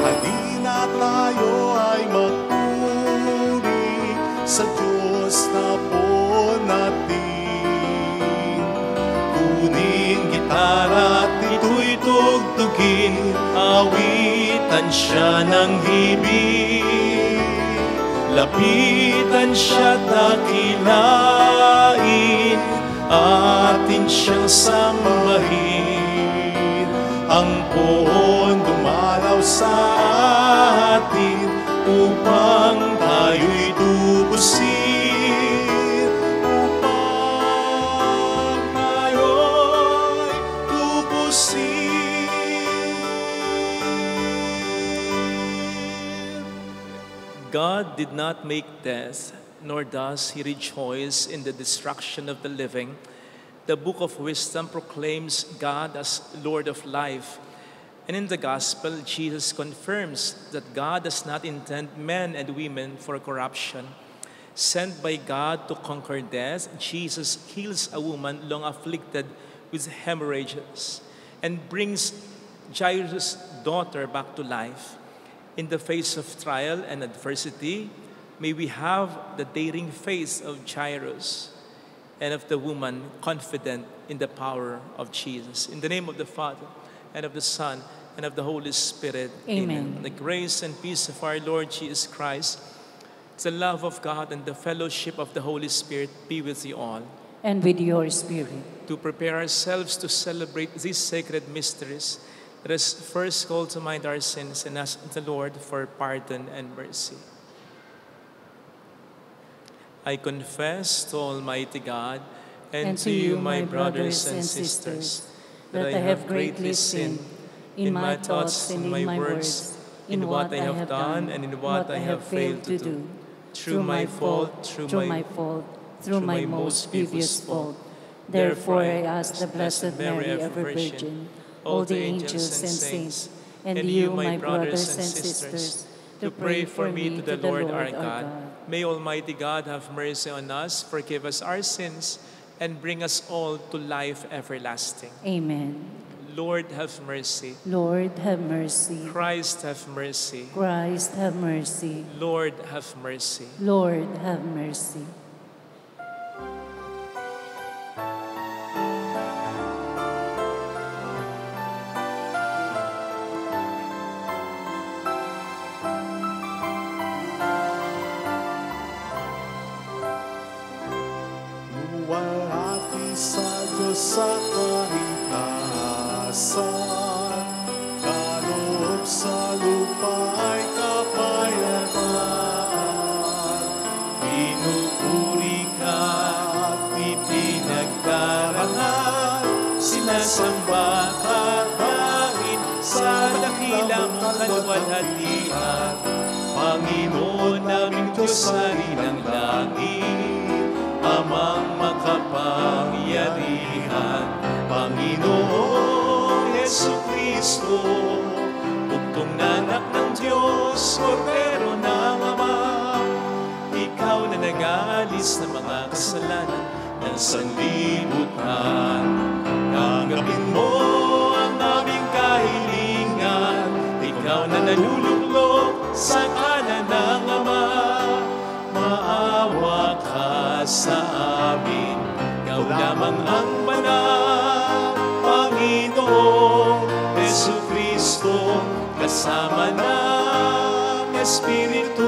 Halina tayo ay magpuri sa Diyos na po natin. Kunin gitara at ito'y tugtugin, awitan siya ng hibig. Lapitan siya dakilain, atin siyang sambahin. Ang poon dumalaw sa atin upang tayo'y tubusin, upang tayo'y tubusin. God did not make death, nor does He rejoice in the destruction of the living. The Book of Wisdom proclaims God as Lord of life. And in the Gospel, Jesus confirms that God does not intend men and women for corruption. Sent by God to conquer death, Jesus heals a woman long afflicted with hemorrhages and brings Jairus' daughter back to life. In the face of trial and adversity, may we have the daring faith of Jairus and of the woman confident in the power of Jesus. In the name of the Father, and of the Son, and of the Holy Spirit. Amen. The grace and peace of our Lord Jesus Christ, the love of God, and the fellowship of the Holy Spirit be with you all. And with your spirit. To prepare ourselves to celebrate these sacred mysteries, let us first call to mind our sins and ask the Lord for pardon and mercy. I confess to Almighty God and to you, my brothers and sisters, that I have greatly sinned in my thoughts, in my words, in what I have done and in what I have failed to do, through my fault, through my most grievous fault. Therefore I ask the Blessed Mary, ever Virgin, all the angels and saints, and you, my brothers and sisters, to pray for me to the Lord our God. May Almighty God have mercy on us, forgive us our sins, and bring us all to life everlasting. Amen. Lord, have mercy. Lord, have mercy. Christ, have mercy. Christ, have mercy. Lord, have mercy. Lord, have mercy. Luwalhati sa Diyos sa kahitasan, kaloob sa lupa ay kapayapaan. Pinupuri ka at ipinagdarangal, sinasamba ka dahil sa dakila mong kaluwalhatian. Panginoon naming Diyos sa ng langit, Amang makapangyarihan, Panginoong Jesucristo, bugtong na anak ng Diyos, Kordero ng Ama. Ikaw na nag-aalis ng mga kasalanan ng sanlibutan. Tanggapin mo ang aming kahilingan, ikaw na naluluklok sa kanan ng Ama. Maawa ka sa amin, ikaw lamang ang banal, Panginoong Jesucristo, kasama ng Espiritu,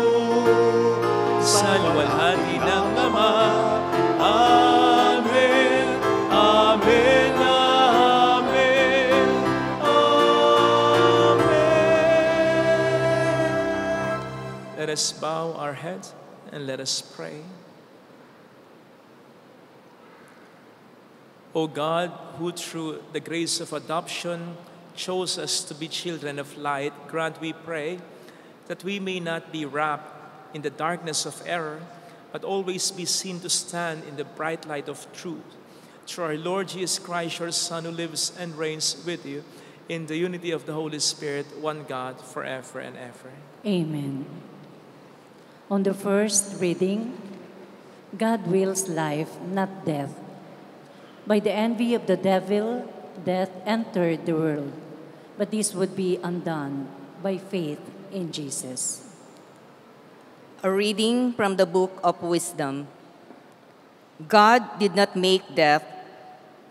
sa luwalhati ng Ama. Amen, Amen, Amen, Amen. Let us bow our heads and let us pray. O God, who through the grace of adoption chose us to be children of light, grant, we pray, that we may not be wrapped in the darkness of error, but always be seen to stand in the bright light of truth. Through our Lord Jesus Christ, your Son, who lives and reigns with you in the unity of the Holy Spirit, one God, forever and ever. Amen. On the first reading, God wills life, not death. By the envy of the devil, death entered the world, but this would be undone by faith in Jesus. A reading from the Book of Wisdom. God did not make death,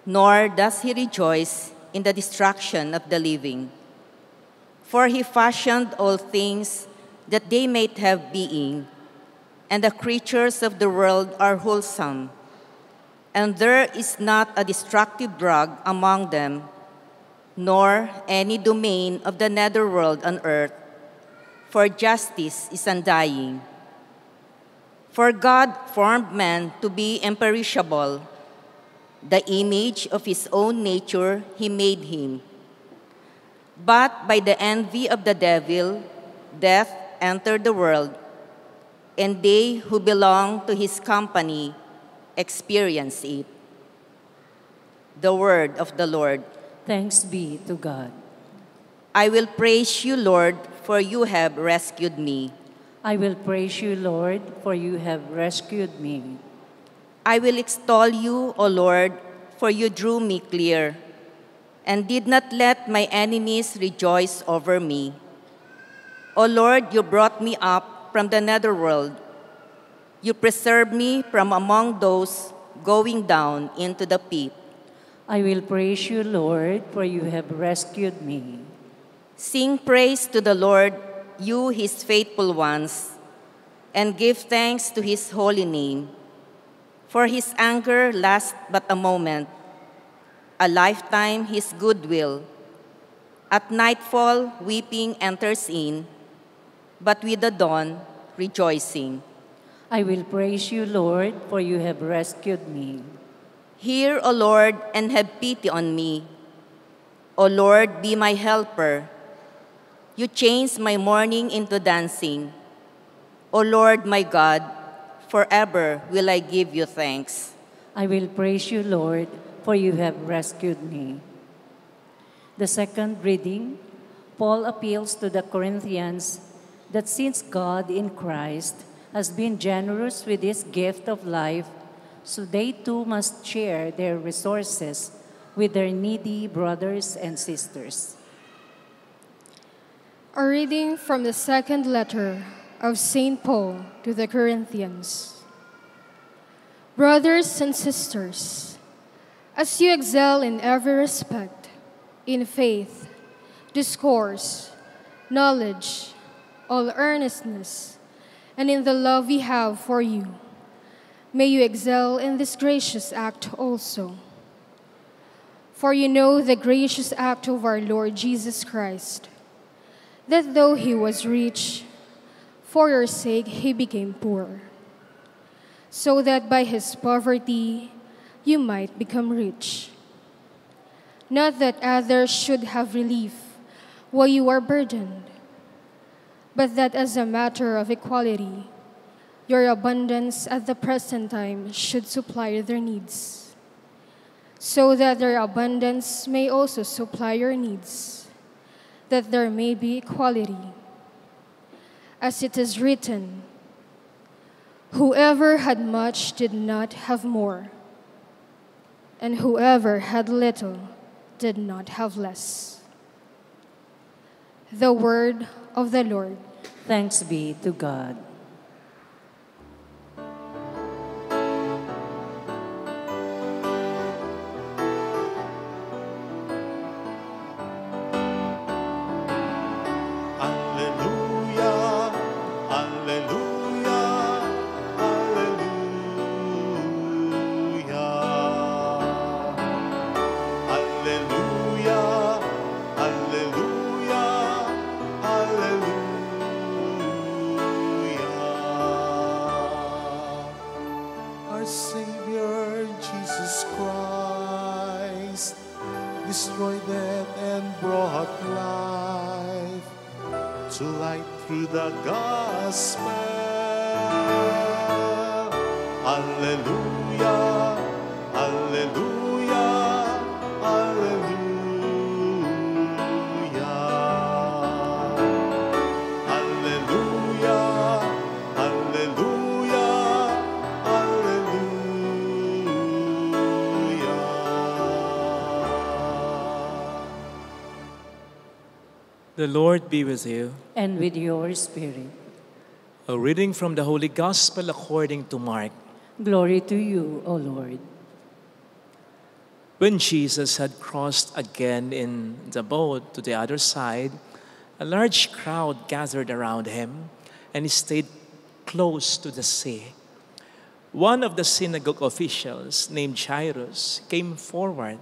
nor does he rejoice in the destruction of the living. For he fashioned all things that they might have being, and the creatures of the world are wholesome. And there is not a destructive drug among them, nor any domain of the netherworld on earth, for justice is undying. For God formed man to be imperishable. The image of his own nature he made him. But by the envy of the devil, death entered the world, and they who belong to his company experience it. The word of the Lord. Thanks be to God. I will praise you, Lord, for you have rescued me. I will praise you, Lord, for you have rescued me. I will extol you, O Lord, for you drew me clear, and did not let my enemies rejoice over me. O Lord, you brought me up from the netherworld. You preserved me from among those going down into the pit. I will praise you, Lord, for you have rescued me. Sing praise to the Lord, you his faithful ones, and give thanks to his holy name. For his anger lasts but a moment, a lifetime his goodwill. At nightfall, weeping enters in, but with the dawn, rejoicing. I will praise you, Lord, for you have rescued me. Hear, O Lord, and have pity on me. O Lord, be my helper. You change my mourning into dancing. O Lord, my God, forever will I give you thanks. I will praise you, Lord, for you have rescued me. The second reading, Paul appeals to the Corinthians that since God in Christ has been generous with his gift of life, so they too must share their resources with their needy brothers and sisters. A reading from the second letter of St. Paul to the Corinthians. Brothers and sisters, as you excel in every respect, in faith, discourse, knowledge, all earnestness, and in the love we have for you, may you excel in this gracious act also. For you know the gracious act of our Lord Jesus Christ, that though he was rich, for your sake he became poor, so that by his poverty you might become rich. Not that others should have relief while you are burdened, but that as a matter of equality, your abundance at the present time should supply their needs, so that their abundance may also supply your needs, that there may be equality. As it is written, whoever had much did not have more, and whoever had little did not have less. The word of the Lord. Thanks be to God. Alleluia, to light through the gospel. Alleluia, alleluia, alleluia. Alleluia, alleluia, alleluia. The Lord be with you. And with your spirit. A reading from the Holy Gospel according to Mark. Glory to you, O Lord. When Jesus had crossed again in the boat to the other side, a large crowd gathered around him, and he stayed close to the sea. One of the synagogue officials, named Jairus, came forward.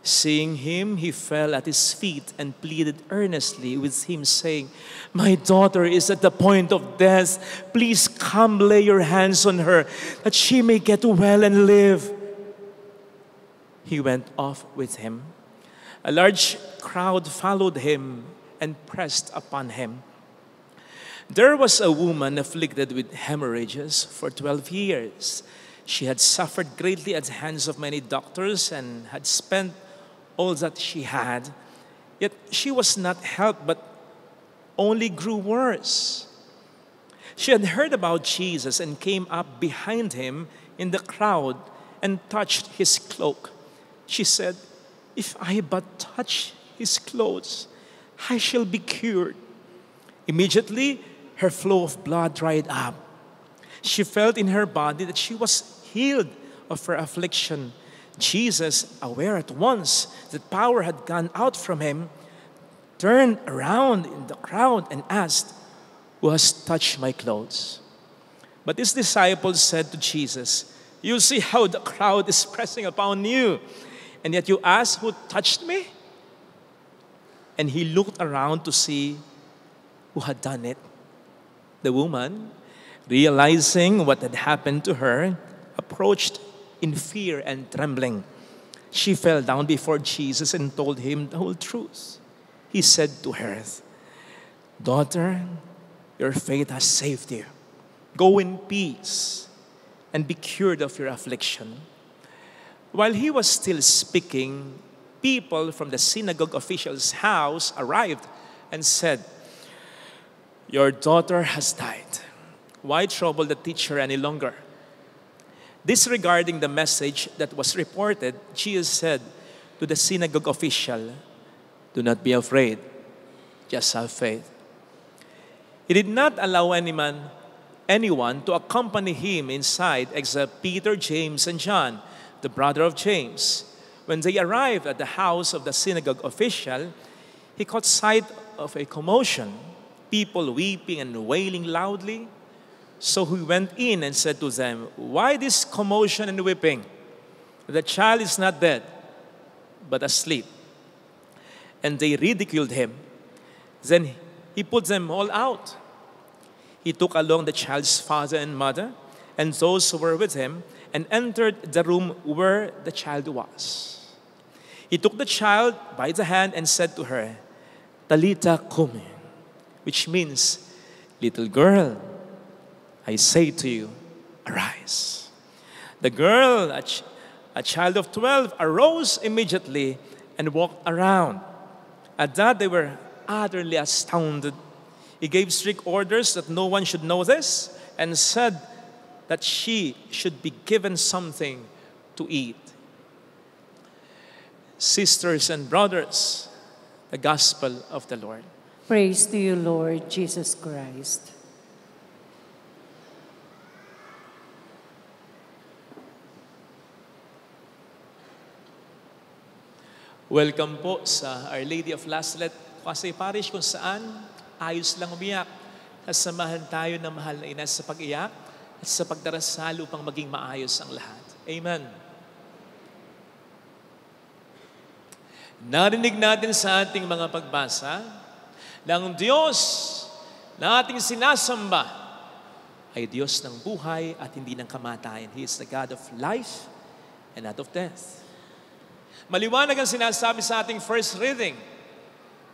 Seeing him, he fell at his feet and pleaded earnestly with him, saying, "My daughter is at the point of death. Please come lay your hands on her, that she may get well and live." He went off with him. A large crowd followed him and pressed upon him. There was a woman afflicted with hemorrhages for 12 years. She had suffered greatly at the hands of many doctors and had spent all that she had. Yet she was not helped, but only grew worse. She had heard about Jesus and came up behind him in the crowd and touched his cloak. She said, "If I but touch his clothes, I shall be cured." Immediately, her flow of blood dried up. She felt in her body that she was healed of her affliction. Jesus, aware at once that power had gone out from him, turned around in the crowd and asked, "Who has touched my clothes?" But his disciples said to Jesus, "You see how the crowd is pressing upon you, and yet you ask, 'Who touched me?'" And he looked around to see who had done it. The woman, realizing what had happened to her, approached in fear and trembling. She fell down before Jesus and told him the whole truth. He said to her, "Daughter, your faith has saved you. Go in peace and be cured of your affliction." While he was still speaking, people from the synagogue official's house arrived and said, "Your daughter has died. Why trouble the teacher any longer?" Disregarding the message that was reported, Jesus said to the synagogue official, "Do not be afraid, just have faith." He did not allow anyone to accompany him inside except Peter, James, and John, the brother of James. When they arrived at the house of the synagogue official, he caught sight of a commotion, people weeping and wailing loudly. So he went in and said to them, "Why this commotion and weeping? The child is not dead, but asleep." And they ridiculed him. Then he put them all out. He took along the child's father and mother and those who were with him and entered the room where the child was. He took the child by the hand and said to her, "Talita kumi," which means, "Little girl, I say to you, arise." The girl, a child of 12, arose immediately and walked around. At that, they were utterly astounded. He gave strict orders that no one should know this and said that she should be given something to eat. Sisters and brothers, the Gospel of the Lord. Praise to you, Lord Jesus Christ. Welcome po sa Our Lady of Laslet Pasay Parish, kung saan ayos lang umiyak. Kasamahan tayo ng mahal na ina sa pag-iyak at sa pagdarasal upang maging maayos ang lahat. Amen. Narinig natin sa ating mga pagbasa na ang Diyos na ating sinasamba ay Diyos ng buhay at hindi ng kamatayan. He is the God of life and not of death. Maliwanag ang sinasabi sa ating first reading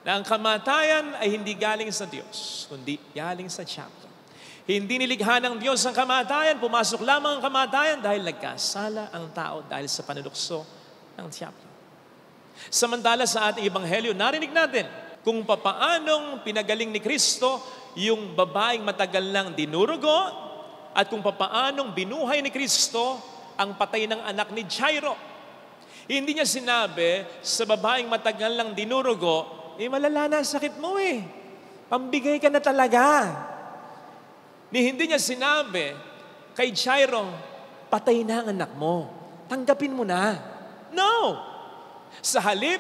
na ang kamatayan ay hindi galing sa Diyos, kundi galing sa diablo. Hindi nilikha ng Diyos ang kamatayan, pumasok lamang ang kamatayan dahil nagkasala ang tao dahil sa panunukso ng diablo. Samantala sa ating ebanghelyo, narinig natin kung papaanong pinagaling ni Kristo yung babaeng matagal nang dinurugo at kung papaanong binuhay ni Kristo ang patay ng anak ni Jairo. Hindi niya sinabi sa babaeng matagal nang dinurugo, malala na sakit mo pambigay ka na talaga. Hindi niya sinabi kay Jairo, patay na ang anak mo, tanggapin mo na. No! Sa halip,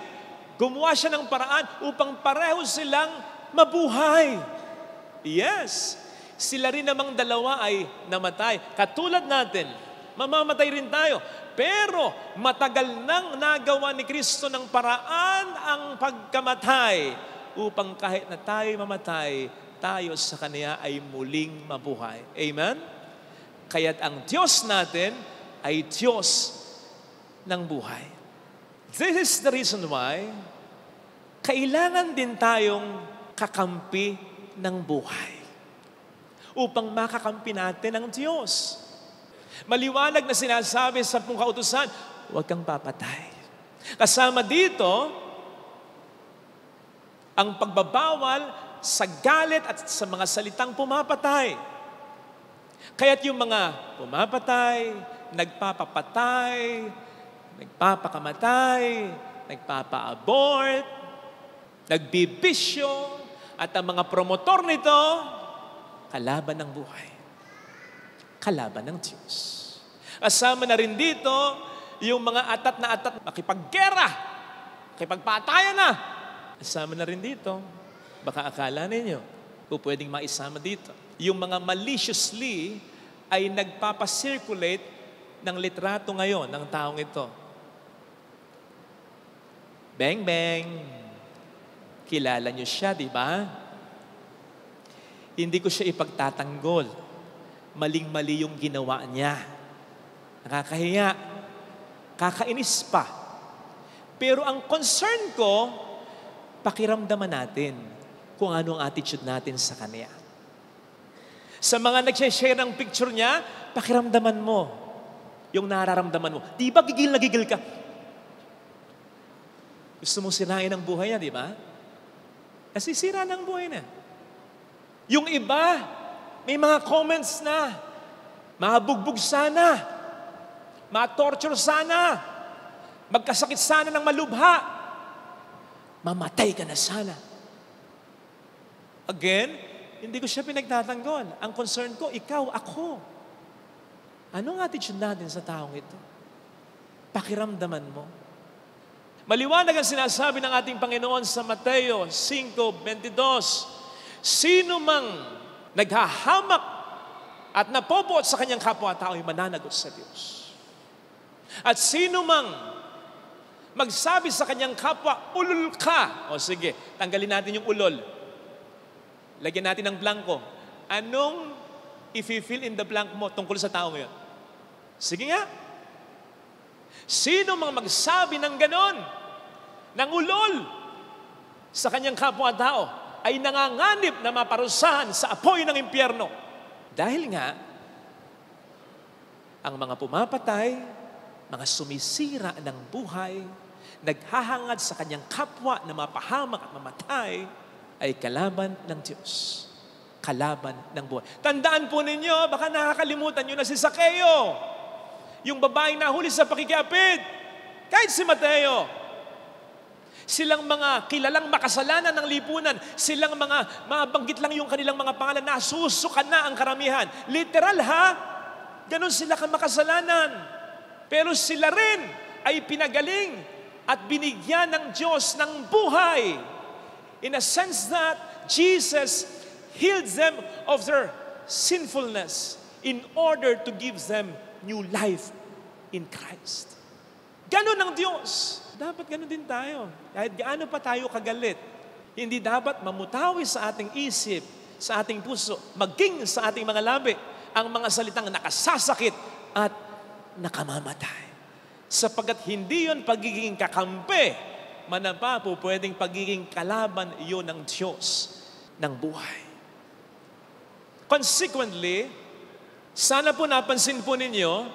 gumawa siya ng paraan upang pareho silang mabuhay. Yes, sila rin namang dalawa ay namatay. Katulad natin, mamamatay rin tayo. Pero matagal nang nagawa ni Kristo ng paraan ang pagkamatay upang kahit na tayo mamatay, tayo sa Kanya ay muling mabuhay. Amen? Kaya't ang Diyos natin ay Diyos ng buhay. This is the reason why kailangan din tayong kakampi ng buhay upang makakampi natin ang Diyos. Maliwanag na sinasabi sa pong kautusan, huwag kang papatay. Kasama dito, ang pagbabawal sa galit at sa mga salitang pumapatay. Kaya't yung mga pumapatay, nagpapapatay, nagpapakamatay, nagpapa-abort, nagbibisyo, at ang mga promotor nito, kalaban ng buhay. Kalaban ng Diyos. Kasama na rin dito yung mga atat na atat, makipaggera, makipagpatayan na. Kasama na rin dito. Baka akala ninyo, pwedeng maisama dito. Yung mga maliciously ay nagpapacirculate ng litrato ngayon ng taong ito. Bang, bang. Kilala niyo siya, di ba? Hindi ko siya ipagtatanggol. Maling-mali yung ginawa niya. Nakakahiya. Kakainis pa. Pero ang concern ko, pakiramdaman natin kung ano ang attitude natin sa Kanya. Sa mga nag-share ng picture niya, pakiramdaman mo yung nararamdaman mo. Di ba gigil na gigil ka? Gusto mong sirain ang buhay niya, di ba? Nasisira ng buhay niya. Yung iba, may mga comments na, mabugbog sana, ma-torture sana, magkasakit sana ng malubha, mamatay ka na sana. Again, hindi ko siya pinagtatanggol. Ang concern ko, ikaw, ako. Anong attitude natin sa taong ito? Pakiramdaman mo. Maliwanag ang sinasabi ng ating Panginoon sa Mateo 5:22. Sino mang naghahamak at napopoot sa kanyang kapwa-tao ay mananagot sa Diyos. At sino mang magsabi sa kanyang kapwa, ulol ka. O sige, tanggalin natin yung ulol. Lagyan natin ng blanco. Anong i-fill in the blank mo tungkol sa tao ngayon? Sige nga. Sino mang magsabi ng ganon, ng ulol sa kanyang kapwa-tao, ay nanganganib na maparusahan sa apoy ng impyerno. Dahil nga, ang mga pumapatay, mga sumisira ng buhay, naghahangad sa kanyang kapwa na mapahamak at mamatay, ay kalaban ng Diyos. Kalaban ng buhay. Tandaan po ninyo, baka nakakalimutan nyo na si Sakeo, yung babaeng nahuli sa pakikiapid, kahit si Mateo. Silang mga kilalang makasalanan ng lipunan, silang mga mabanggit lang yung kanilang mga pangalan, nasusukan na ang karamihan. Literal ha, ganun sila kamakasalanan. Pero sila rin ay pinagaling at binigyan ng Diyos ng buhay. In a sense that Jesus healed them of their sinfulness in order to give them new life in Christ. Ganon ang Diyos. Dapat ganon din tayo. Kahit gaano pa tayo kagalit, hindi dapat mamutawi sa ating isip, sa ating puso, maging sa ating mga labi, ang mga salitang nakasasakit at nakamamatay. Sapagkat hindi yon pagiging kakampi manapa po pwedeng pagiging kalaban iyon ng Diyos ng buhay. Consequently, sana po napansin po ninyo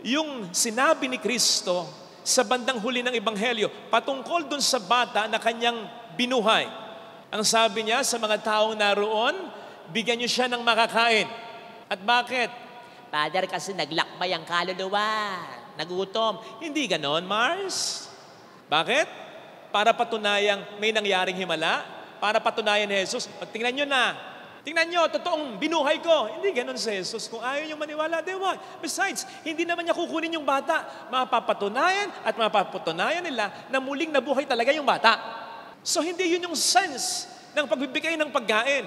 yung sinabi ni Kristo sa bandang huli ng Ebanghelyo patungkol dun sa bata na kanyang binuhay. Ang sabi niya sa mga taong naroon, bigyan niyo siya ng makakain. At bakit? Father, kasi naglakbay ang kaluluwa. Nagutom. Hindi ganon, Mars. Bakit? Para patunayang may nangyaring himala? Para patunayan ni Jesus, tingnan nyo na. Tingnan nyo, totoong binuhay ko. Hindi ganon si Jesus. Kung ayaw nyo maniwala, di ba? Besides, hindi naman niya kukunin yung bata. Mapapatunayan at mapapatunayan nila na muling nabuhay talaga yung bata. So hindi yun yung sense ng pagbibigay ng pagkain.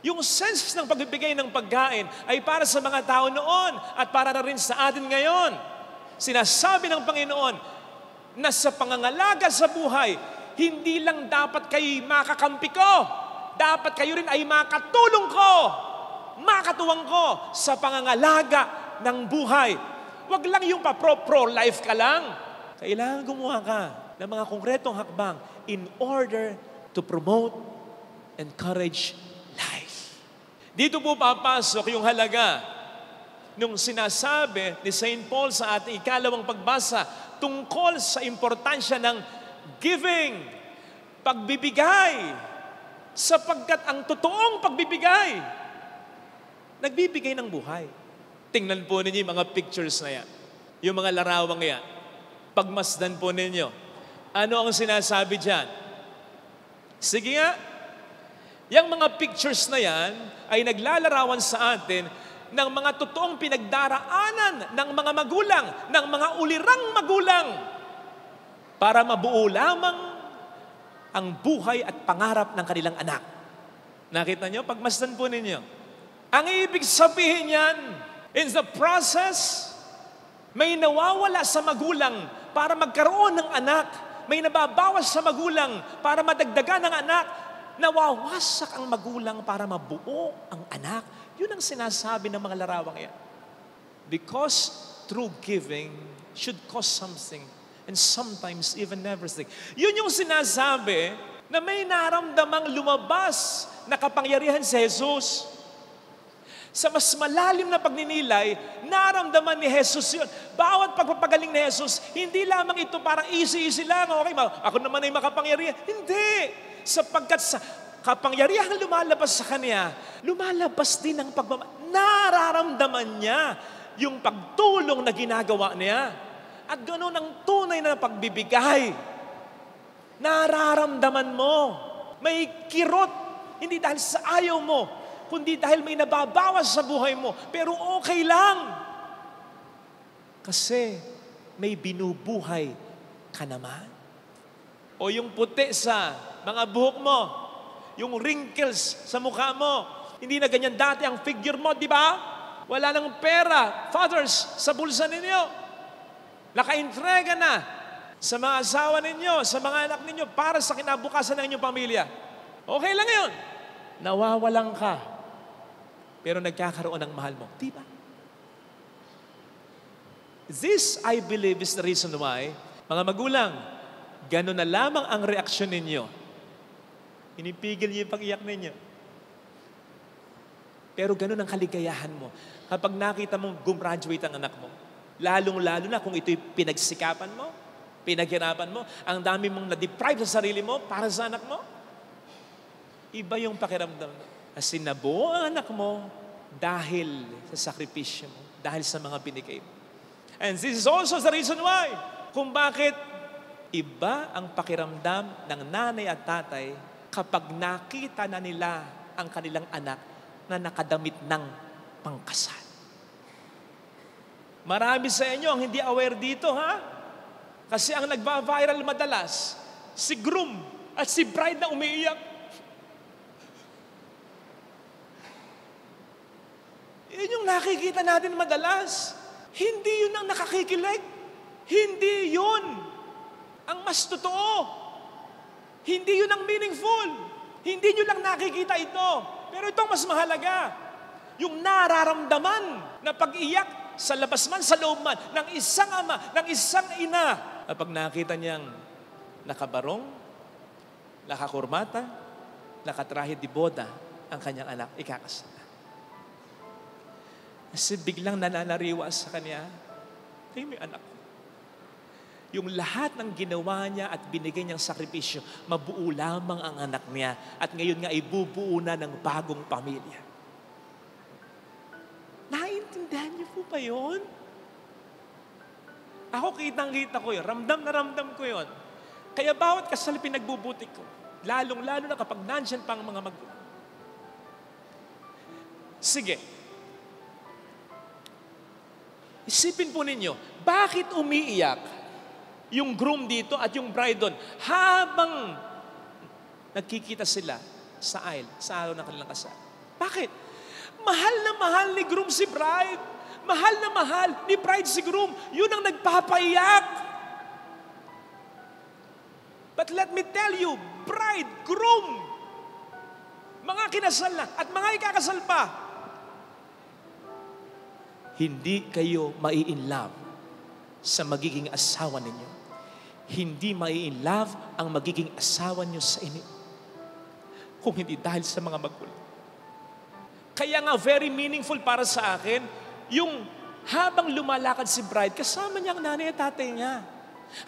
Yung sense ng pagbibigay ng pagkain ay para sa mga tao noon at para na rin sa atin ngayon. Sinasabi ng Panginoon na sa pangangalaga sa buhay, hindi lang dapat kayo makakampi ko, dapat kayo rin ay makatulong ko, makatuwang ko sa pangangalaga ng buhay. Huwag lang yung pro-life ka lang. Kailangan gumawa ka ng mga konkretong hakbang in order to promote, encourage life. Dito po papasok yung halaga nung sinasabi ni St. Paul sa ating ikalawang pagbasa tungkol sa importansya ng giving, pagbibigay, sapagkat ang totoong pagbibigay, nagbibigay ng buhay. Tingnan po ninyo yung mga pictures na yan, yung mga larawang yan. Pagmasdan po ninyo. Ano ang sinasabi dyan? Sige nga, yung mga pictures na yan ay naglalarawan sa atin ng mga totoong pinagdaraanan ng mga magulang, ng mga ulirang magulang para mabuo lamang ang buhay at pangarap ng kanilang anak. Nakita nyo? Pagmasdan po ninyo. Ang ibig sabihin yan, in the process, may nawawala sa magulang para magkaroon ng anak. May nababawas sa magulang para madagdagan ng anak. Nawawasak ang magulang para mabuo ang anak. Yun ang sinasabi ng mga larawang yan. Because true giving should cost something and sometimes even everything. Yun yung sinasabi na may naramdamang lumabas na kapangyarihan si Jesus. Sa mas malalim na pagninilay, naramdaman ni Jesus yun. Bawat pagpapagaling ni Jesus, hindi lamang ito parang easy-easy lang. Okay, ako naman ay makapangyarihan. Hindi. Sapagkat sa kapangyarihan lumalabas sa kanya, lumalabas din ang nararamdaman niya yung pagtulong na ginagawa niya. At ganoon ang tunay na pagbibigay. Nararamdaman mo. May kirot. Hindi dahil sa ayaw mo, kundi dahil may nababawas sa buhay mo. Pero okay lang. Kasi may binubuhay ka naman. O yung puti sa mga buhok mo, yung wrinkles sa mukha mo, hindi na ganyan dati ang figure mo, di ba? Wala nang pera, fathers, sa bulsa ninyo. Nakaintrega na sa mga asawa ninyo, sa mga anak ninyo, para sa kinabukasan ng inyong pamilya. Okay lang yun. Nawawalan ka, pero nagkakaroon ng mahal mo. Di ba? This, I believe, is the reason why, mga magulang, gano'n na lamang ang reaksyon ninyo. Inipigil niyo yung pag-iyak ninyo. Pero gano'n ang kaligayahan mo. Kapag nakita mong gumraduate ang anak mo, lalong-lalo na kung ito'y pinagsikapan mo, pinaghirapan mo, ang dami mong na-deprive sa sarili mo para sa anak mo, iba yung pakiramdam mo. Kasi nabuo ang anak mo dahil sa sakripisyo mo, dahil sa mga binigay mo. And this is also the reason why, kung bakit iba ang pakiramdam ng nanay at tatay kapag nakita na nila ang kanilang anak na nakadamit ng pangkasal. Marami sa inyo ang hindi aware dito, ha? Kasi ang nagba-viral madalas, si groom at si bride na umiiyak. Yun yung nakikita natin madalas. Hindi yun ang nakakikilig. Hindi yun ang mas totoo. Hindi yun ang meaningful. Hindi nyo lang nakikita ito. Pero itong mas mahalaga. Yung nararamdaman na pag-iyak sa labas man, sa loob man, ng isang ama, ng isang ina. Kapag nakita niyang nakabarong, nakakurmata, nakatrahe di boda ang kanyang anak, ikakasal. Kasi biglang nananariwa sa kanya, ay may anak ko. Yung lahat ng ginawa niya at binigay niyang sakripisyo, mabuo lamang ang anak niya. At ngayon nga ay bubuo na ng bagong pamilya. Naiintindihan niyo po ba yun? Ako kitang-kita ko yun. Ramdam na ramdam ko yun. Kaya bawat kasal pinagbubuti ko. Lalong-lalo na kapag nandyan pa ang mga magulang. Sige. Isipin po ninyo, bakit umiiyak yung groom dito at yung bride doon habang nagkikita sila sa aisle, sa araw ng kanilang kasal? Bakit? Mahal na mahal ni groom si bride. Mahal na mahal ni bride si groom. Yun ang nagpapaiyak. But let me tell you, bride, groom, mga kinasal na at mga ikakasal pa, hindi kayo mai-inlove sa magiging asawa ninyo. Hindi mai-inlove ang magiging asawa niyo sa inyo kung hindi dahil sa mga magulang. Kaya nga very meaningful para sa akin yung habang lumalakad si bride, kasama niya ang nanay at tatay niya.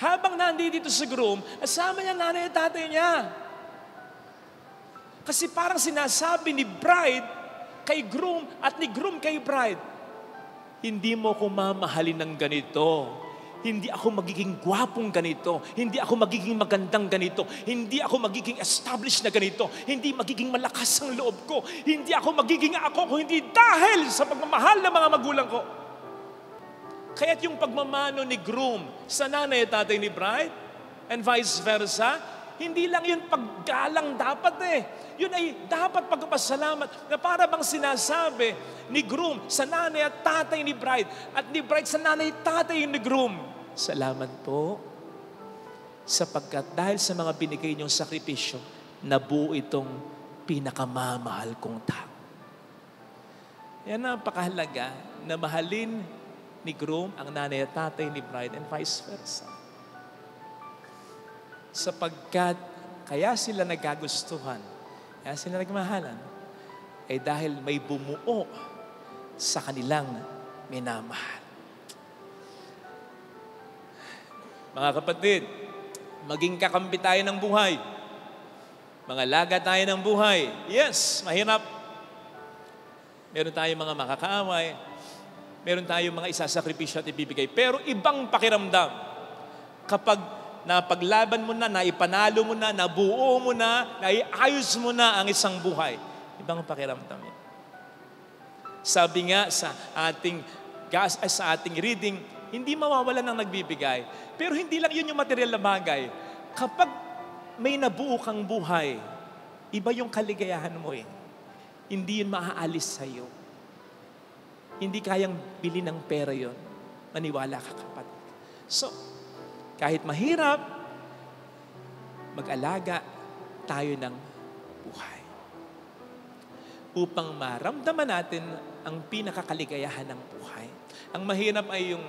Habang nandito si groom, kasama niya ang nanay at tatay niya. Kasi parang sinasabi ni bride kay groom at ni groom kay bride, hindi mo ko mamahalin ng ganito. Hindi ako magiging gwapong ganito. Hindi ako magiging magandang ganito. Hindi ako magiging established na ganito. Hindi magiging malakas ang loob ko. Hindi ako magiging ako kung hindi dahil sa pagmamahal ng mga magulang ko. Kaya't yung pagmamano ni groom sa nanay at tatay ni bride and vice versa, hindi lang yun paggalang dapat Yun ay dapat pagpapasalamat na para bang sinasabi ni groom sa nanay at tatay ni bride at ni bride sa nanay at tatay ni groom. Salamat po sapagkat dahil sa mga binigay niyong sakripisyo, nabuo itong pinakamamahal kong tao. Yan ang napakahalaga na mahalin ni groom ang nanay at tatay ni bride and vice versa. Sapagkat kaya sila nagkagustuhan, kaya sila nagmahalan, ay dahil may bumuo sa kanilang minamahal. Mga kapatid, maging kakampi tayo ng buhay. Mga laga tayo ng buhay. Yes, mahirap. Meron tayong mga makakaaway. Meron tayong mga isasakripisyo at ibibigay. Pero ibang pakiramdam. Kapag napaglaban mo na, naipanalo mo na, nabuo mo na, naiayos mo na ang isang buhay. Ibang pakiramdam yan. Sabi nga sa ating reading, hindi mawawalan ng nagbibigay. Pero hindi lang yun yung material na bagay. Kapag may nabuo kang buhay, iba yung kaligayahan mo Hindi yun maaalis sa'yo. Hindi kayang bili ng pera yun. Maniwala ka, kapatid. So, kahit mahirap, mag-alaga tayo ng buhay. Upang maramdaman natin ang pinakakaligayahan ng buhay. Ang mahirap ay yung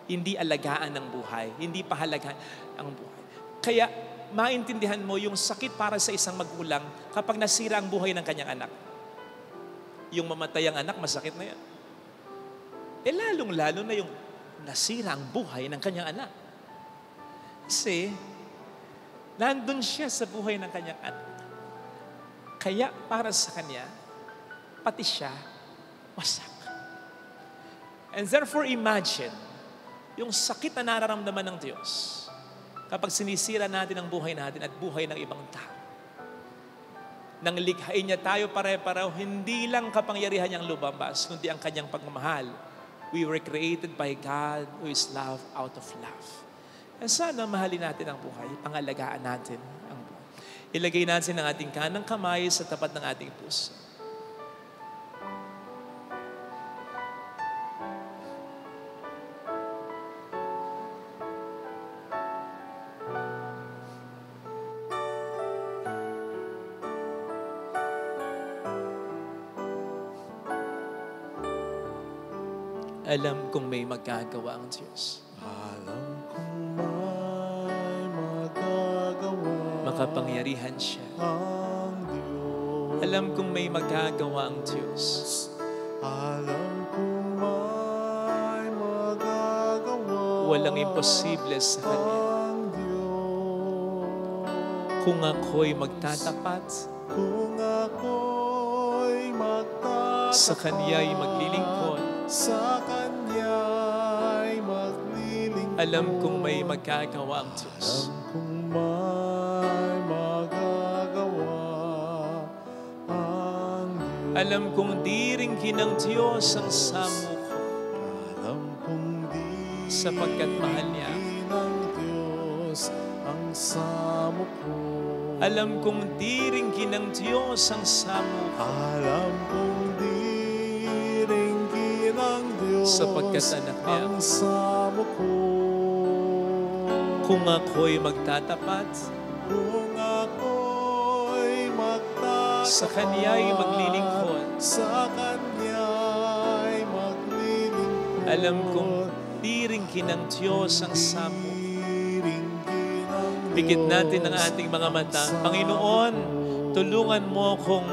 hindi alagaan ng buhay, hindi pahalagaan ang buhay. Kaya maintindihan mo yung sakit para sa isang magulang kapag nasira ang buhay ng kanyang anak. Yung mamatay ang anak, masakit na yan. Lalong-lalo na yung nasira ang buhay ng kanyang anak. Kasi, nandun siya sa buhay ng kanyang anak. Kaya para sa kanya, pati siya, wasak. And therefore, imagine, yung sakit na nararamdaman ng Diyos kapag sinisira natin ang buhay natin at buhay ng ibang tao. Nang likhain niya tayo pare-pareho, hindi lang kapangyarihan niyang lumabas, kundi ang kanyang pagmamahal. We were created by God who is love out of love. And sana mahalin natin ang buhay, pangalagaan natin ang buhay. Ilagay natin ang ating kanang kamay sa tapat ng ating puso. Alam kong may magagawa ang Diyos. Alam kong may magagawa Makapangyarihan siya. ang Diyos. Alam kong may magagawa ang Diyos. Alam kong may magagawa Walang imposible sa Kanya. ang Diyos. Kung ako'y magtatapat, Kung ako'y magtatapat sa Kanya'y maglilingkod, sa Kanya'y maglilingkod, alam kong may magagawa ang Diyos. kung may magagawa ang Diyos. Alam kong di ringkin ng Diyos ang samo ko, Alam kong di sapagkat mahal niya. ng Diyos ang samo ko. Alam kong di ringkin ng Diyos ang samo ko, Alam kong di ringgin ng Diyos sapagkat anak niya. ang samo ko. Kung ako'y magtatapat, Kung ako'y magtatapat sa Kanya'y maglilingkod, sa Kanya'y maglilingkod, alam kong di ringkin ng Diyos ang samo ko. ringgin ng Pikit natin ang Diyos ating mga mata. Panginoon, tulungan mo akong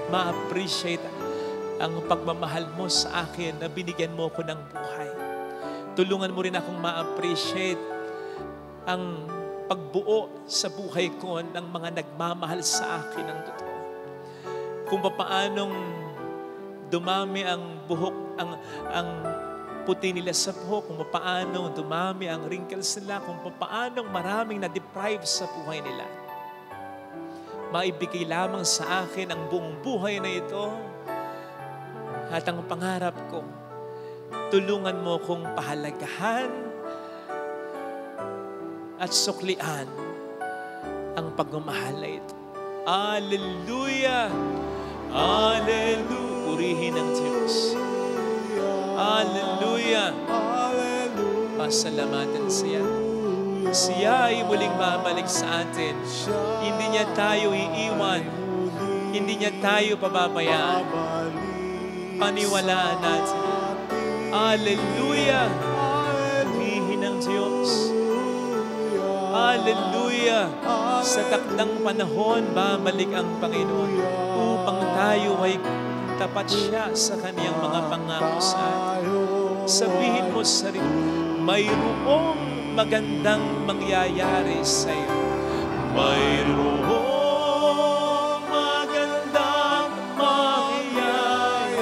ma-appreciate ang pagmamahal mo sa akin na binigyan mo ko ng buhay. Tulungan mo rin akong ma-appreciate ang pagbuo sa buhay ko ng mga nagmamahal sa akin ng totoo. Kung paanong dumami ang buhok, ang puti nila sa buhok, kung paano dumami ang wrinkles nila, kung paano maraming na-deprive sa buhay nila. Maibigay lamang sa akin ang buong buhay na ito at ang pangarap ko, tulungan mo kong pahalagahan at suklian ang pagmamahal na ito. Hallelujah! Hallelujah! Purihin ang Diyos. Hallelujah! Pasalamatan siya. Siya ay muling babalik sa atin. Hindi niya tayo iiwan. Hindi niya tayo pababayaan. Paniwalaan natin. Hallelujah! Purihin ang Diyos. Hallelujah! Sa takdang panahon, babalik ang Panginoon upang tayo ay tapat siya sa kaniyang mga pangako sa atin. Sabihin mo sa sarili, mayroong magandang mangyayari sa iyo. Mayroong magandang mangyayari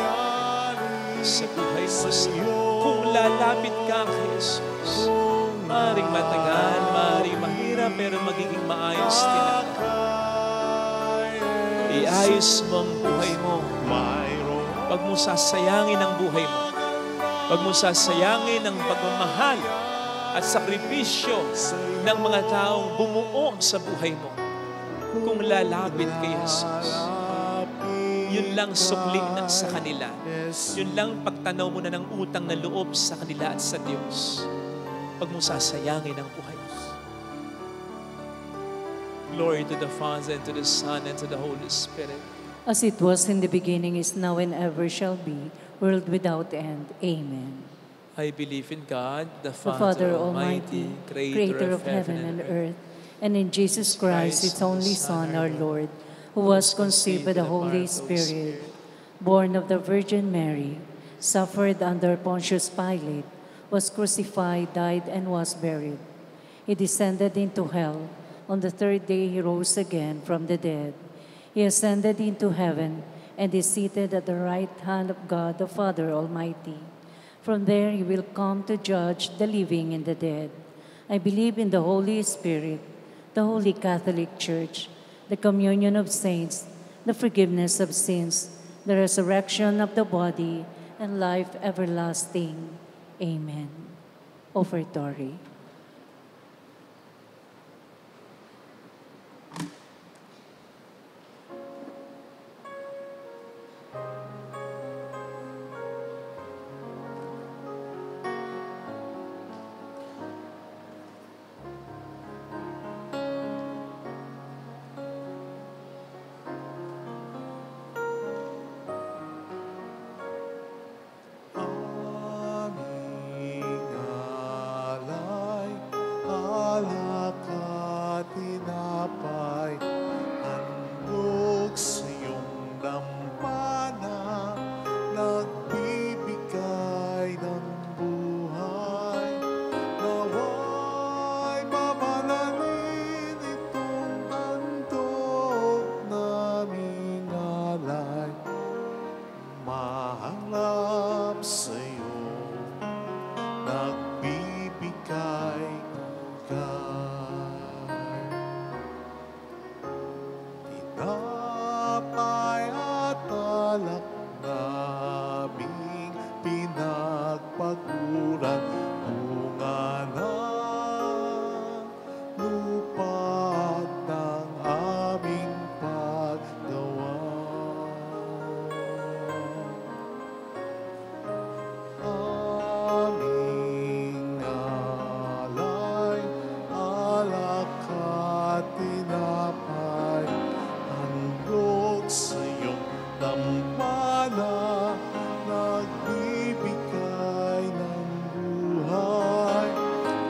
sa buhay mo sa iyo. Kung lalapit ka kay Jesus, maring matagal, maring mahirap, pero magiging maayos din ang iayos mo ang buhay mo. Huwag mo sasayangin ang buhay mo. Huwag mo sasayangin ang pagmamahal at sakripisyo ng mga taong bumuo sa buhay mo. Kung lalapit kay Jesus, yun lang sukli na sa kanila. Yun lang pagtanaw mo na ng utang na loob sa kanila at sa Diyos. Huwag mo sasayangin ang buhay mo. Glory to the Father, and to the Son, and to the Holy Spirit. As it was in the beginning, is now, and ever shall be, world without end. Amen. I believe in God, the The Father Almighty, creator of heaven and earth, and in Jesus Christ, its only Son, our Lord, who was conceived by the Holy Spirit, born of the Virgin Mary, suffered under Pontius Pilate, was crucified, died, and was buried. He descended into hell. On the third day he rose again from the dead. He ascended into heaven and is seated at the right hand of God the Father Almighty. From there he will come to judge the living and the dead. I believe in the Holy Spirit, the Holy Catholic Church, the communion of saints, the forgiveness of sins, the resurrection of the body, and life everlasting. Amen. Offertory. Aming alay Umaharap sa'yo, nagbibigay bugay. Tinapay at alak naming pinagpaguran, bunga ng lupa at ng aming paggawa. Aming alay, alak at tinapay, handog sa iyong dambana, nagbibigay ng buhay.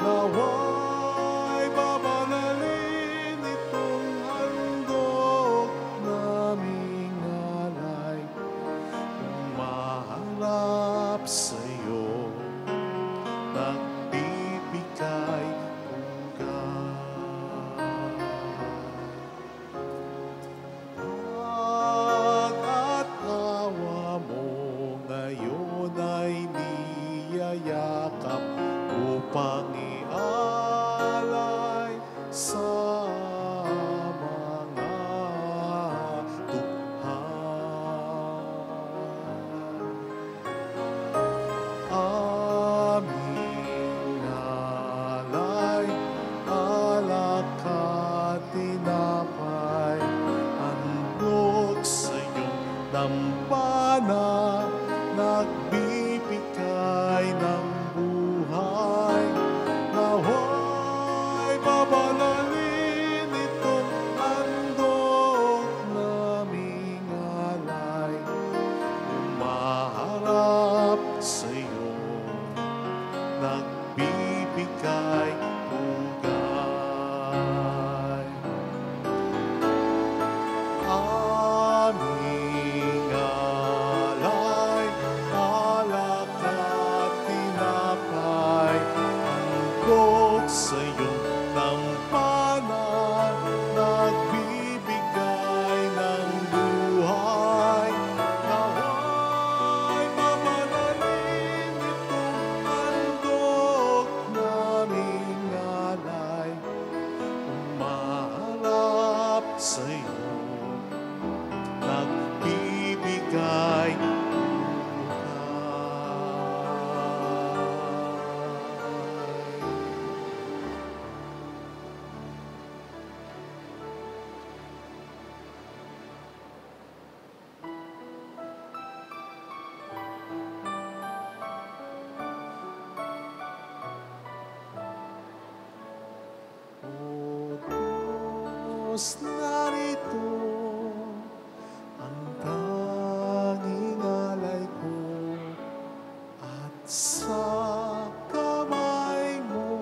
Nawa'y babanalin itong handog naming alay. Umaharap sa'yo, nagbibigay bugay. At awa mo ngayon ay niyayakap upang ialay sa mga tuphan. Aming alay, alak at tinapay, handog sa iyong dambana, nagbibigay ng buhay. Nawa'y babanalin itong handog naming alay. Umaharap sa'yo, nagbibigay bugay. Aming alay, alak at tinapay, handog sa iyong dambana, nagbibigay ng buhay. Nawa'y mamanalin itong handog naming alay. Umaharap sa iyo, nagbibigay O Diyos, narito ang tanging alay ko, at sa kamay mo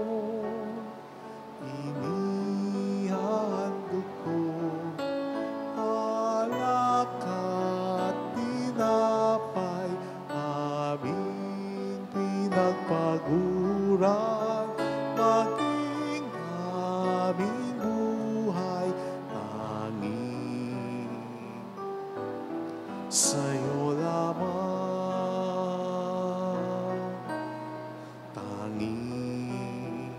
inihandog ko, alak at tinapay, aming pinagpaguran, maging aming buhay, tanging sa'yo lamang, tanging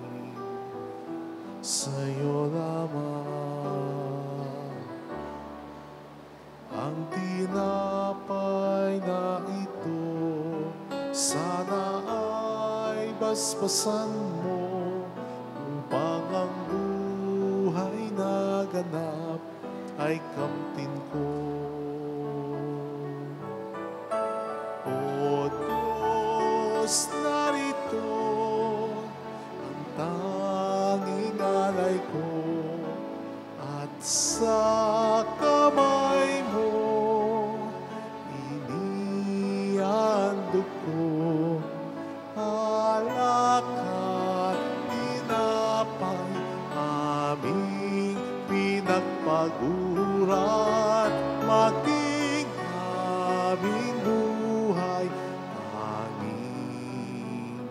sa'yo lamang. Ang tinapay na ito, sana ay basbasan mo, upang ang buhay na ganap ay kamtin ko. O Diyos, narito ang tanging alay ko, at sa kamay mo inihandog ko, alak at tinapay, aming pinagpaguran, maging aming buhay, tanging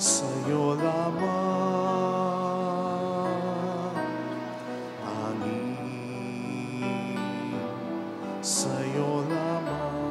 sa'yo lamang, tanging sa'yo lamang.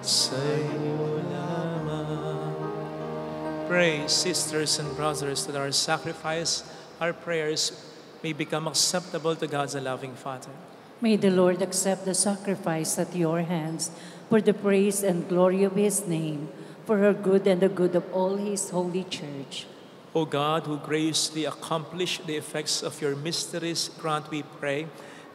sa'yo lamang. Pray, sisters and brothers, that our sacrifice, our prayers may become acceptable to God, the loving Father. May the Lord accept the sacrifice at your hands for the praise and glory of his name, for her good and the good of all his holy church. O God, who graciously accomplished the effects of your mysteries, grant, we pray,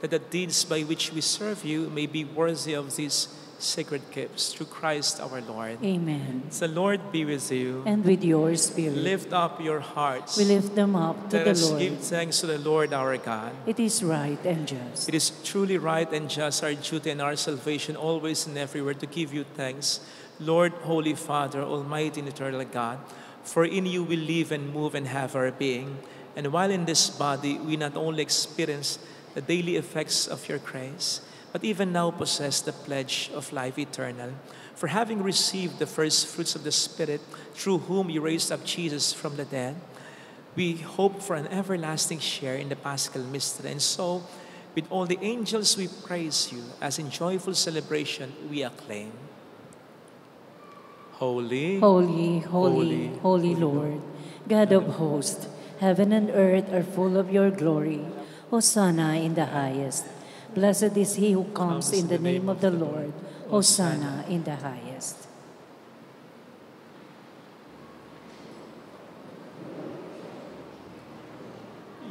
that the deeds by which we serve you may be worthy of these sacred gifts, through Christ our Lord. Amen. The Lord be with you. And with your spirit, Lift up your hearts. we lift them up to Let the us Lord. give thanks to the Lord our God. It is right and just. It is truly right and just, our duty and our salvation, always and everywhere, to give you thanks, Lord, Holy Father, Almighty and eternal God. For in you we live and move and have our being. And while in this body, we not only experience the daily effects of your grace, but even now possess the pledge of life eternal. For having received the first fruits of the Spirit, through whom you raised up Jesus from the dead, we hope for an everlasting share in the Paschal mystery. And so, with all the angels we praise you, as in joyful celebration we acclaim. Holy, Holy, holy, holy Lord, God of hosts, heaven and earth are full of your glory. Hosanna in the highest. Blessed is he who comes in the name of the Lord. Hosanna in the highest.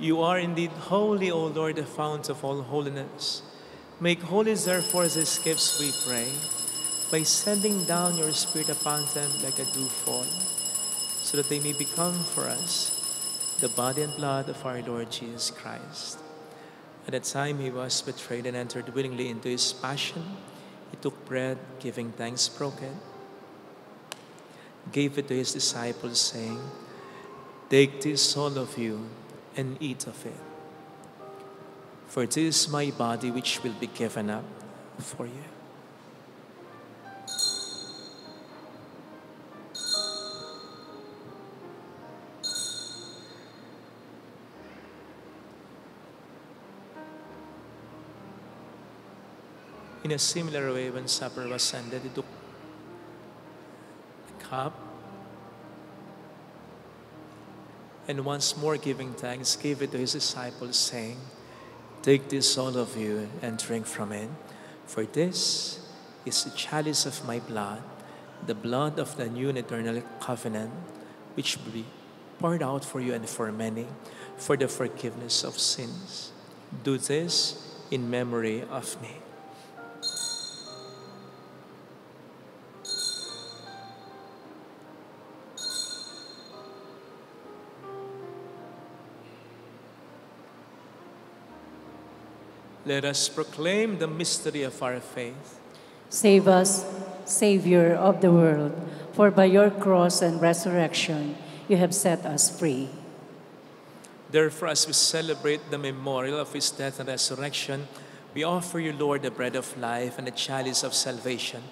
you are indeed holy, O Lord, the fount of all holiness. Make holy, therefore, these gifts, we pray, by sending down your Spirit upon them like a dewfall, so that they may become for us the body and blood of our Lord Jesus Christ. At the time he was betrayed and entered willingly into his passion, he took bread, giving thanks, broke it, gave it to his disciples, saying, "Take this, all of you, and eat of it. For this is my body, which will be given up for you." In a similar way, when supper was ended, he took the cup, and once more giving thanks, gave it to his disciples, saying, "Take this, all of you, and drink from it. For this is the chalice of my blood, the blood of the new and eternal covenant, which will be poured out for you and for many, for the forgiveness of sins. Do this in memory of me." Let us proclaim the mystery of our faith. Save us, Savior of the world, for by your cross and resurrection you have set us free. Therefore, as we celebrate the memorial of his death and resurrection, we offer you, Lord, the bread of life and the chalice of salvation,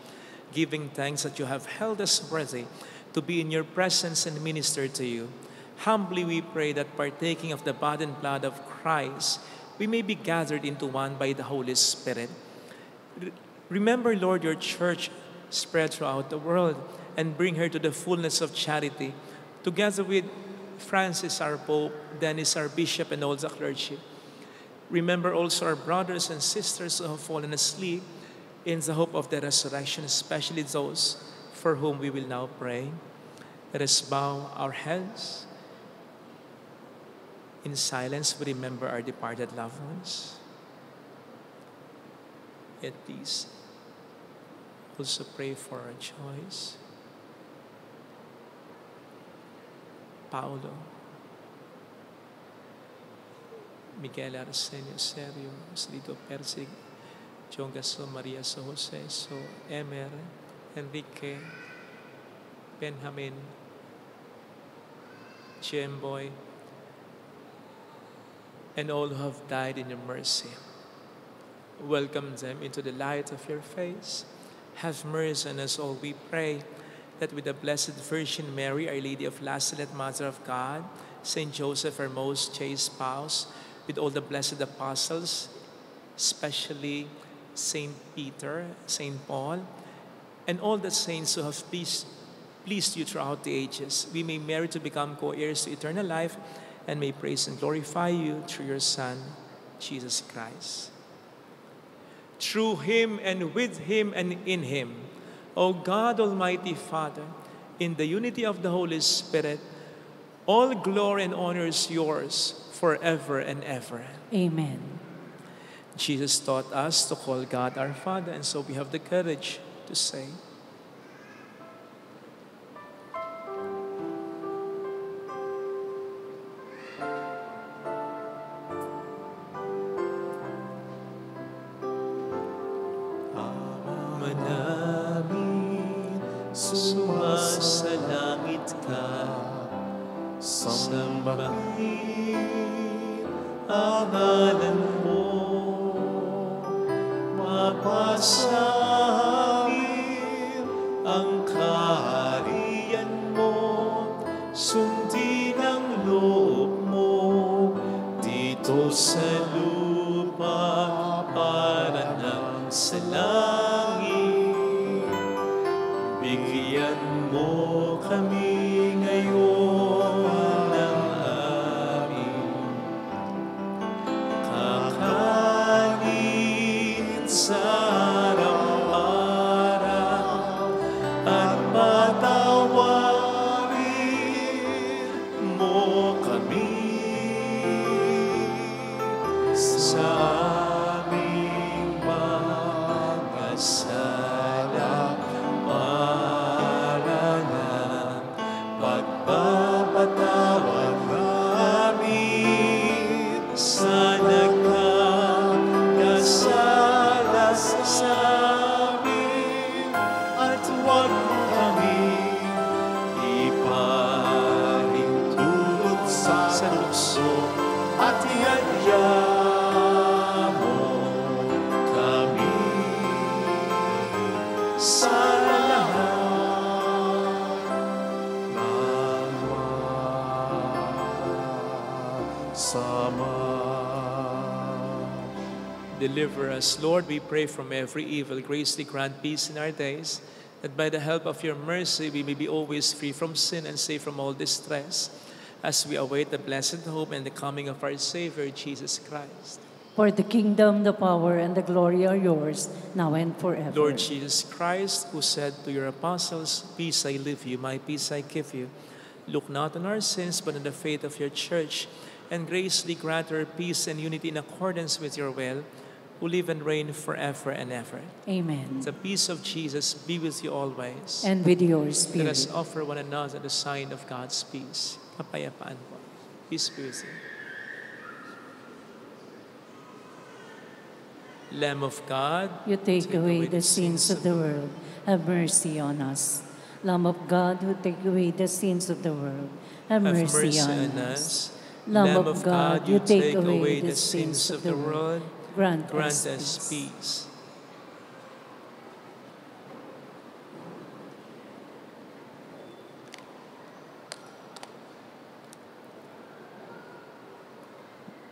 giving thanks that you have held us worthy to be in your presence and minister to you. Humbly we pray that, partaking of the body and blood of Christ, we may be gathered into one by the Holy Spirit. Remember, Lord, your church spread throughout the world, and bring her to the fullness of charity, together with Francis, our Pope, Dennis, our Bishop, and all the clergy. Remember also our brothers and sisters who have fallen asleep in the hope of the resurrection, especially those for whom we will now pray. Let us bow our heads. In silence, we remember our departed loved ones. Yet please also pray for our Joyce, Paulo, Miguel Arsenio Serio, Salito Persig, John Gaso, Maria So Jose, So Emer, Enrique, Benjamin, Jemboy, and all who have died in your mercy. Welcome them into the light of your face. Have mercy on us all, we pray, that with the Blessed Virgin Mary, Our Lady of Lazaret, Mother of God, Saint Joseph, our most chaste spouse, with all the blessed apostles, especially Saint Peter, Saint Paul, and all the saints who have pleased you throughout the ages, we may merit to become co-heirs to eternal life and may praise and glorify you through your Son, Jesus Christ. Through him and with him and in him, O God, Almighty Father, in the unity of the Holy Spirit, all glory and honor is yours forever and ever. Amen. Jesus taught us to call God our Father, and so we have the courage to say, Ama namin, sumasalangit ka, sambahin ang ngalan mo, mapasa amin ang kaharian mo, sundin ang loob mo dito sa lupa para nang sa langit. Bigyan mo kami ngayon ng aming kakanin sa araw-araw at patawarin mo kami sa aming mga sala para ng pagpapatawad namin sa nagkakasala sa amin at huwag mo kaming ipahintulot sa lukso at iadya mo kami sa lahat ng masama. deliver us, Lord, we pray, from every evil. Graciously grant peace in our days, that by the help of your mercy we may be always free from sin and safe from all distress, as we await the blessed hope and the coming of our Savior, Jesus Christ. For the kingdom, the power, and the glory are yours, now and forever. Lord Jesus Christ, who said to your apostles, "Peace I leave you, my peace I give you," look not on our sins, but on the faith of your church, and graciously grant her peace and unity in accordance with your will, who live and reign forever and ever. Amen. The peace of Jesus be with you always. And with your Let us spirit. offer one another the sign of God's peace. Kapayapaan po. Peace be with you. Lamb of God, You take away the sins of the world. Have mercy on us. Lamb of God, who take away the sins of the world. Have mercy on us. Lamb of God, you take away the sins of the world. Grant us us peace. peace.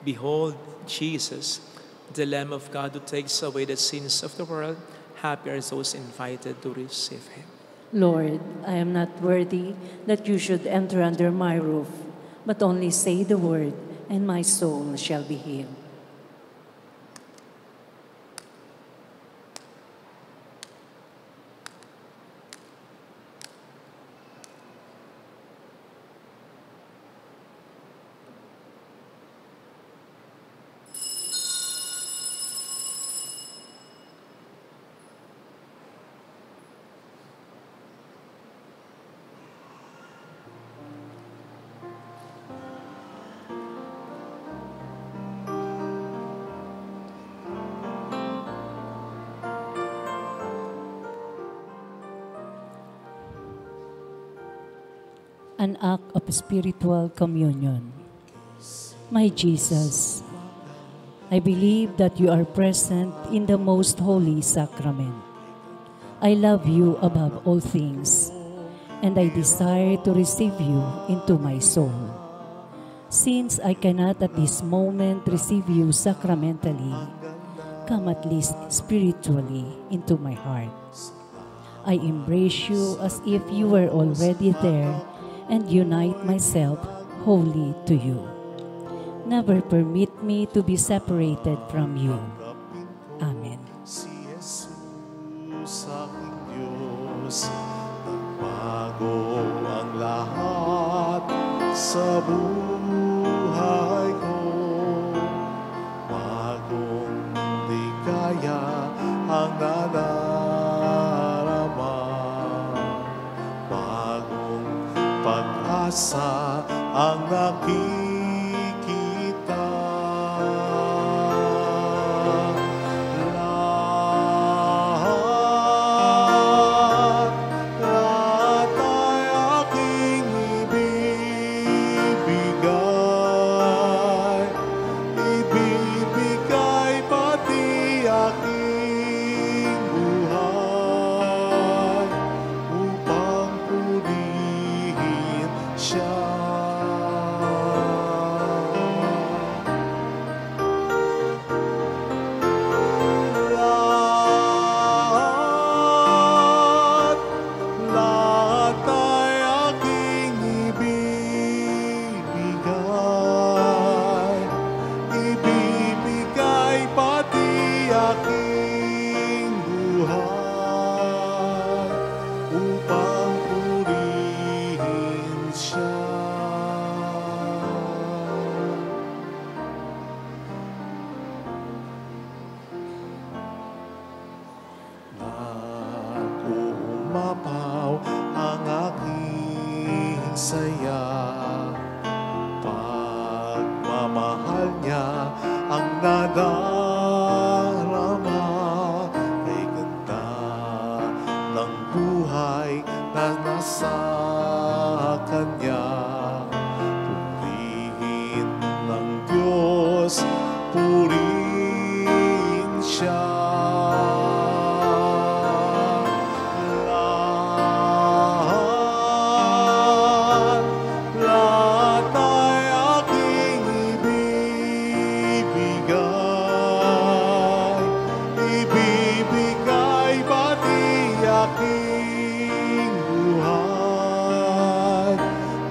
Behold, Jesus, the Lamb of God who takes away the sins of the world. Happy are those invited to receive him. Lord, I am not worthy that you should enter under my roof, but only say the word, and my soul shall be healed. An act of spiritual communion. My Jesus, I believe that you are present in the most holy sacrament. I love you above all things, and I desire to receive you into my soul. Since I cannot at this moment receive you sacramentally, come at least spiritually into my heart. I embrace you as if you were already there and unite myself wholly to you. Never permit me to be separated from you. Amen. Si Jesus aking Diyos, nagbago ang lahat sa buhay ko. Bagong ligaya ang nadarama, bagong pag-asa ang nakikita. Lahat ay aking ibibigay pati aking buhay upang purihin siya. Lahat ay aking ibibigay pati aking buhay upang purihin siya. Nagumapaw ang aking saya, pagmamahal niya ang nadarama. Kay ganda ng buhay na nasa kanya, purihin ng Diyos, purihin siya. Lahat ay aking ibibigay pati aking buhay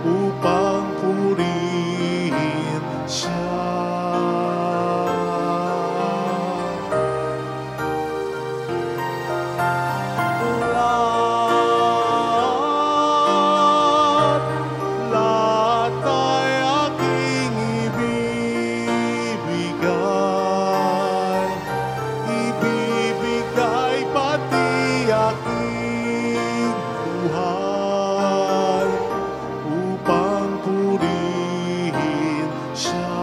upang purihin siya. Lahat ay aking ibibigay pati aking buhay upang purihin siya.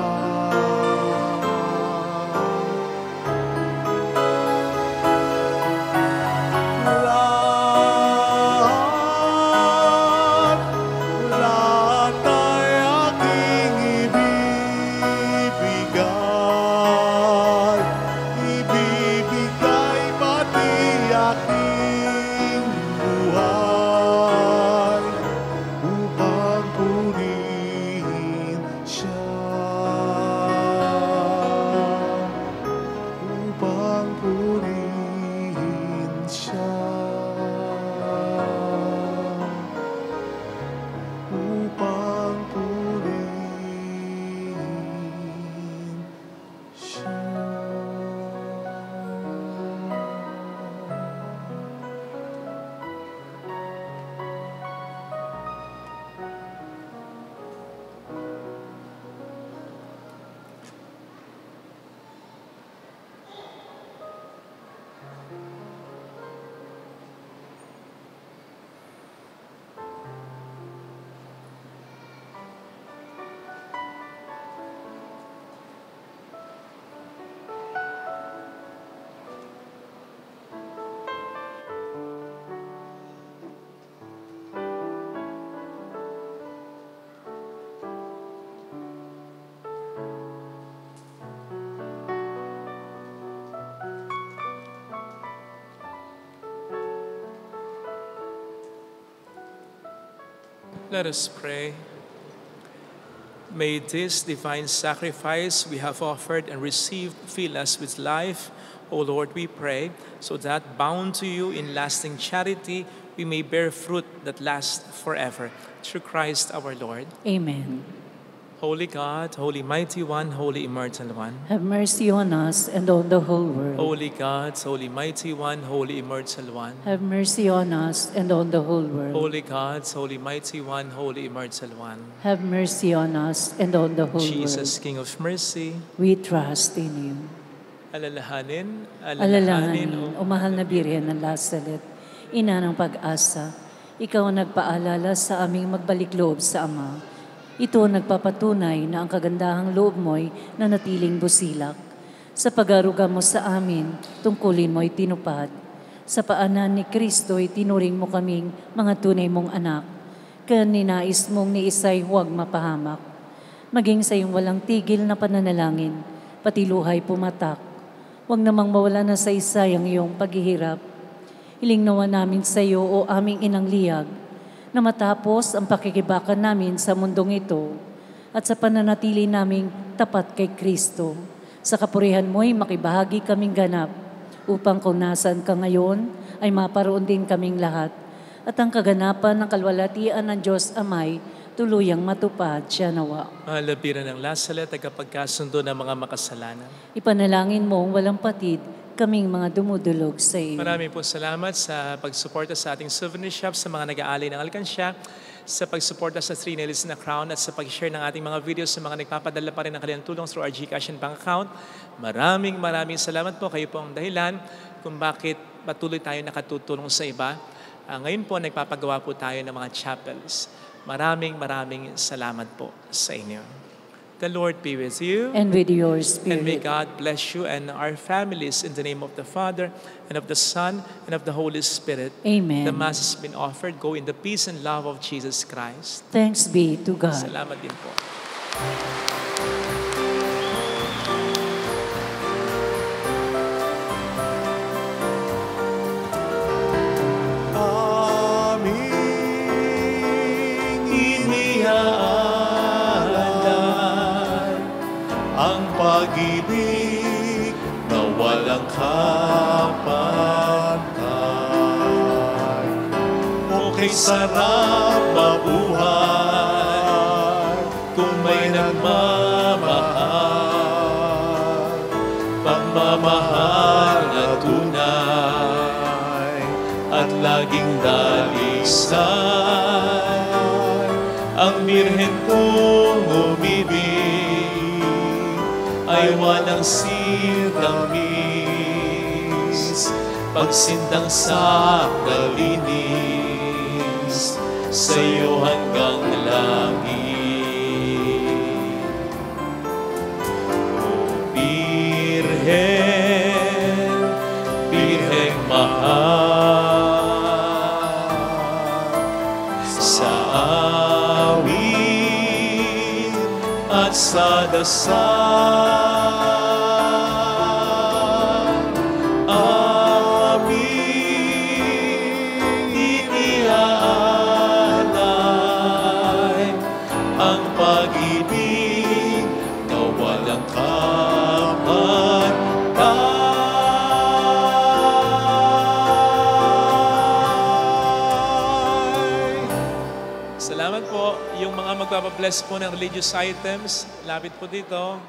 Lahat ay aking ibibigay pati aking buhay upang purihin siya. Upang purihin siya. Upang purihin siya. Let us pray. May this divine sacrifice we have offered and received fill us with life, O Lord, we pray, so that bound to you in lasting charity, we may bear fruit that lasts forever. Through Christ our Lord. Amen. Holy God, Holy Mighty One, Holy Immortal One. Have mercy on us and on the whole world. Holy God, Holy Mighty One, Holy Immortal One. Have mercy on us and on the whole world. Holy God, Holy Mighty One, Holy Immortal One. Have mercy on us and on the whole Jesus, world. King of mercy, We trust in you. alalahanin, Alalahanin, o mahal na Birhen ng Lazaret, ina ng pag-asa, ikaw ang nagpaalala sa aming magbalik loob sa Ama. Ito ang nagpapatunay na ang kagandahang loob mo'y nanatiling busilak. Sa pag-aruga mo sa amin, tungkulin mo'y tinupad. Sa paanan ni Kristo'y tinuring mo kaming mga tunay mong anak. Kaya ninais mong ni isa'y huwag mapahamak. Maging sa iyong walang tigil na pananalangin, pati luhay pumatak. Huwag namang mawala na sa isay ang iyong paghihirap. Hiling nawa namin sa iyo o aming inang liyag, na matapos ang pakikibakan namin sa mundong ito at sa pananatili naming tapat kay Kristo. Sa kapurihan mo'y makibahagi kaming ganap upang kung nasaan ka ngayon ay maparoon din kaming lahat at ang kaganapan ng kalwalatian ng Diyos Amay tuluyang matupad siya nawa. Malabiran ng Lazaret, tagapagkasundo ng mga makasalanan. Ipanalangin mo walang patid kaming mga dumudulog sa iyo. Maraming po salamat sa pagsuporta sa ating souvenir shop, sa mga nag-aalay ng alkansya, sa pagsuporta sa 3 Nails na Crown at sa pag-share ng ating mga videos sa mga nagpapadala pa rin ng kanilang tulong through our GCash and bank account. Maraming salamat po. Kayo po ang dahilan kung bakit patuloy tayo nakatutulong sa iba. Ngayon po, nagpapagawa po tayo ng mga chapels. Maraming salamat po sa inyo. The Lord be with you. And with your spirit. And may God bless you and our families in the name of the Father, and of the Son, and of the Holy Spirit. Amen. The Mass has been offered. Go in the peace and love of Jesus Christ. Thanks be to God. Salamat din po. Aming inihaalay ang pag-ibig na walang kapantay. O kay sarap mabuhay kung may nagmamahal, pagmamahal na tunay at laging dalisay. Ang Birhen kong umibig ay walang sitamis, pagsindang sa kalinis, sa'yo hanggang langit. O Birhen, Birheng mahal, sa awit at sa dasal, aming iniaalay ang pag-ibig na walang kapantay. Salamat po. Yung mga magpapabless po ng religious items, lapit po dito.